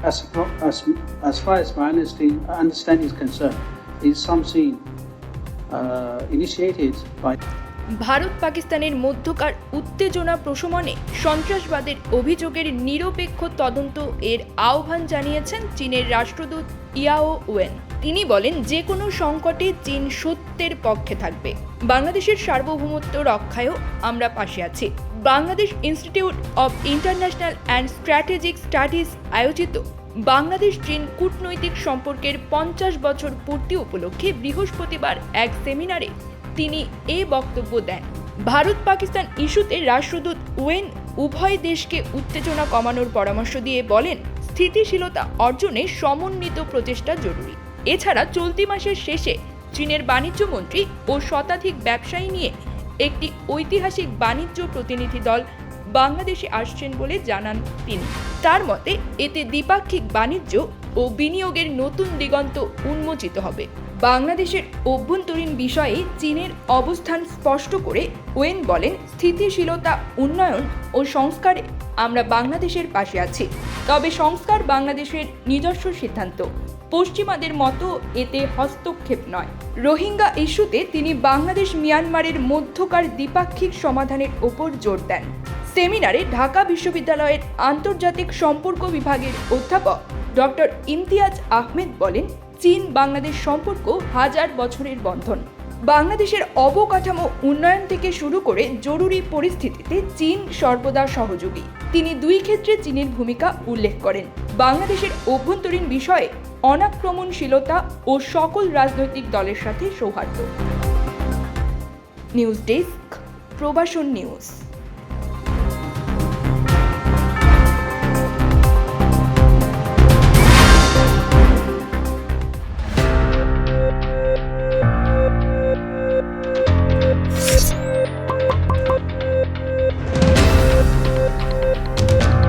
As far as my understanding is concerned, is something initiated by Bharat পাকিস্তানের মধ্যকার উত্তেজনা প্রশমনে সন্ত্রাসবাদের অভিযোগের নিরপেক্ষ তদন্ত এর আহ্বান জানিয়েছেন চীনের রাষ্ট্রদূত ইয়াও ওয়েন। তিনি বলেন, যে কোনো সংকটে চীন সত্যের পক্ষে থাকবে। বাংলাদেশের সার্বভৌমত্ব রক্ষায়ও আমরা পাশে আছি। Bangladesh institute of international and strategic studies আয়োজিত বাংলাদেশ চীন কূটনৈতিক সম্পর্কের 50 বছর পূর্তি উপলক্ষে বৃহস্পতিবার এক সেমিনারে তিনি এ বক্তব্য দেন। ভারত পাকিস্তান ইস্যুতে রাষ্ট্রদূত ওয়েন উভয় দেশকে উত্তেজনা কমানোর পরামর্শ দিয়ে বলেন, স্থিতিশীলতা অর্জনে সমন্বিত প্রচেষ্টা জরুরি। এছাড়া চলতি মাসের শেষে চীনের বাণিজ্য মন্ত্রী ও শতাধিক ব্যবসায়ী নিয়ে একটি ঐতিহাসিক বাণিজ্য প্রতিনিধি দল বাংলাদেশে আসছেন বলে জানান তিনি। তার মতে এতে দ্বিপাক্ষিক বাণিজ্য ও বিনিয়োগের নতুন দিগন্ত উন্মোচিত হবে। বাংলাদেশের অভ্যন্তরীণ বিষয়ে চীনের অবস্থান স্পষ্ট করে ওয়েন বলেন, স্থিতিশীলতা, উন্নয়ন ও সংস্কারে আমরা বাংলাদেশের পাশে আছি। তবে সংস্কার বাংলাদেশের নিজস্ব সিদ্ধান্ত, পশ্চিমাদের মতো এতে হস্তক্ষেপ নয়। রোহিঙ্গা ইস্যুতে তিনি বাংলাদেশ মিয়ানমারের মধ্যকার দ্বিপাক্ষিক সমাধানের ওপর জোর দেন। সেমিনারে ঢাকা বিশ্ববিদ্যালয়ের আন্তর্জাতিক সম্পর্ক বিভাগের অধ্যাপক ডক্টর ইমতিয়াজ আহমেদ বলেন, চীন বাংলাদেশ সম্পর্ক হাজার বছরের বন্ধন। বাংলাদেশের অবকাঠামো উন্নয়ন থেকে শুরু করে জরুরি পরিস্থিতিতে চীন সর্বদা সহযোগী। তিনি দুই ক্ষেত্রে চীনের ভূমিকা উল্লেখ করেন। বাংলাদেশের অভ্যন্তরীণ বিষয়ে অনাক্রমণশীলতা ও সকল রাজনৈতিক দলের সাথে সৌহার্দ্য। নিউজ ডেস্ক, প্রবাসন নিউজ।